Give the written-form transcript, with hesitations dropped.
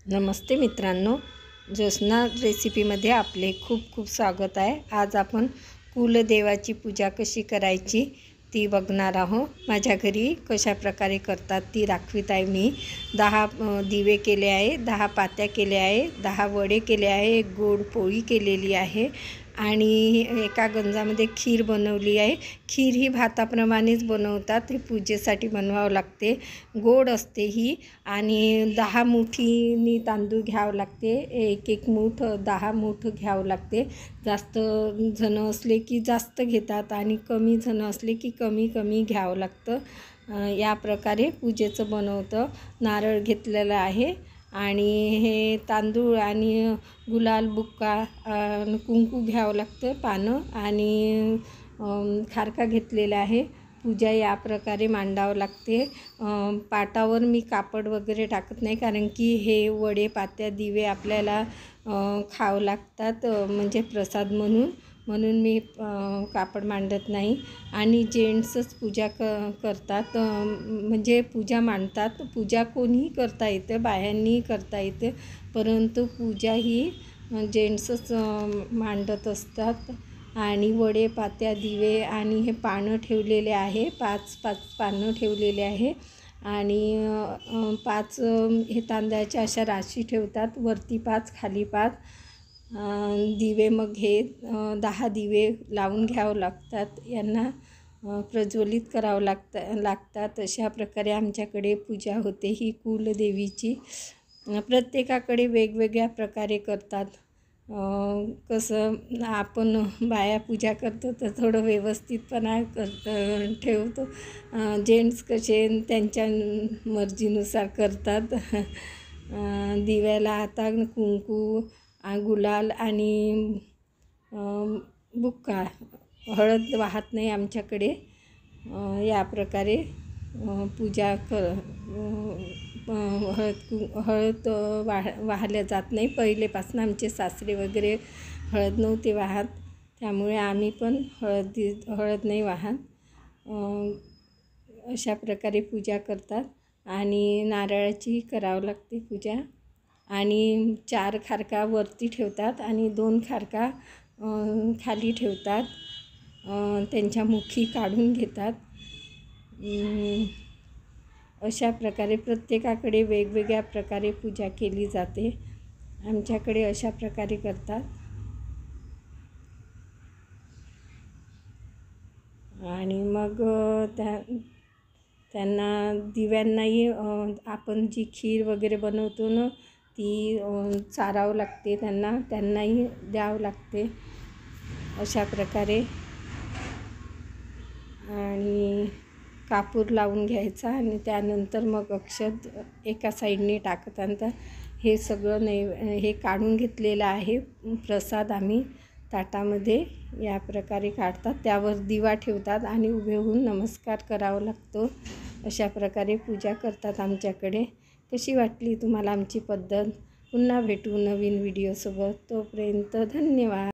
नमस्ते मित्रांनो, ज्योत्स्ना रेसिपीमध्ये आपले खूप खूप स्वागत आहे। आज आपण कुलदेवाची पूजा कशी करायची ती बघणार आहोत। माझ्या घरी कशा प्रकारे करतात ती दाखवित आहे मी। 10 दिवे केले आहे, 10 पात्या केल्या आहे, 10 वडे केले आहे, एक गोड पोळी केलेली आहे आणि एका गंजामध्ये खीर बनवली आहे। खीर ही भाताप्रमाणेच बनवतात, हे पूजेसाठी बनवावं लागते, गोड असते ही। आणि 10 मुठीनी तांदूळ घ्यावं लागते, एक मूठ 10 मूठ घ्यावं लागते। जास्त जण असले की जास्त घेतात आणि कमी जण असले की कमी कमी घ्यावं लागतं। या प्रकारे पूजेचं बनवतं। नारळ घेतलेला आहे आणि हे तांदूळ आणि गुलाल बुक्का कुंकू घ्यावं लागतं, पानं आणि खारका घेतलेला आहे। पूजा या प्रकारे मांडावं लागते। पाटावर मी कापड वगैरे टाकत नाही, कारण की हे वडे पात्या दिवे आपल्याला खावं लागतात, म्हणजे प्रसाद म्हणून मी कापड मांडत नाही। आणि जेंट्सच पूजा करतात, म्हणजे पूजा मांडतात। पूजा कोणीही करता येते, बायांनीही करता येते, परंतु पूजा ही जेंट्सच मांडत असतात। आणि वडे पात्या दिवे आणि हे पानं ठेवलेले आहे, 5 पानं ठेवलेले आहे आणि 5 हे तांदळाच्या अशा राशी ठेवतात, वरती 5 खाली 5 दिवे। मग हे 10 दिवे लावून घ्यावं लागतात, यांना प्रज्वलित करावं लागतात। अशा प्रकारे आमच्याकडे पूजा होते ही कुलदेवीची। प्रत्येकाकडे वेगवेगळ्या प्रकारे करतात। कसं आपण बाया पूजा करतो तर थोडं व्यवस्थितपणा ठेवतो, जेंट्स कसे त्यांच्या मर्जीनुसार करतात। दिव्याला आता कुंकू, गुलाल आणि बुक्का, हळद वाहत नाही आमच्याकडे। या प्रकारे पूजा हळद वाहल्या जात नाही। पहिलेपासून आमचे सासरे वगैरे हळद नव्हते वाहत, त्यामुळे आम्ही पण हळद नाही वाहत। अशा प्रकारे पूजा करतात आणि नारळाची करावं लागते पूजा। आणि 4 खारका वरती ठेवतात आणि 2 खारका खाली ठेवतात, त्यांच्या मुठी काढून घेतात। अशा प्रकारे प्रत्येकाकडे वेगवेगळ्या प्रकारे पूजा केली जाते, आमच्याकडे अशा प्रकारे करतात। आणि मग त्यांना दिव्यांनाही आपण जी खीर वगैरे बनवतो ना ती चारावं लागते, त्यांनाही द्यावं लागते अशा प्रकारे। आणि कापूर लावून घ्यायचा आणि त्यानंतर मग अक्षत एका साईडने टाकतात। हे सगळं हे काढून घेतलेलं आहे प्रसाद, आम्ही ताटामध्ये या प्रकारे काढतात, त्यावर दिवा ठेवतात आणि उभे होऊन नमस्कार करावा लागतो। अशा प्रकारे पूजा करतात आमच्याकडे। कशी वाटली तुम्हाला आमची पद्धत? पुन्हा भेटू नवीन व्हिडिओसोबत, तोपर्यंत धन्यवाद।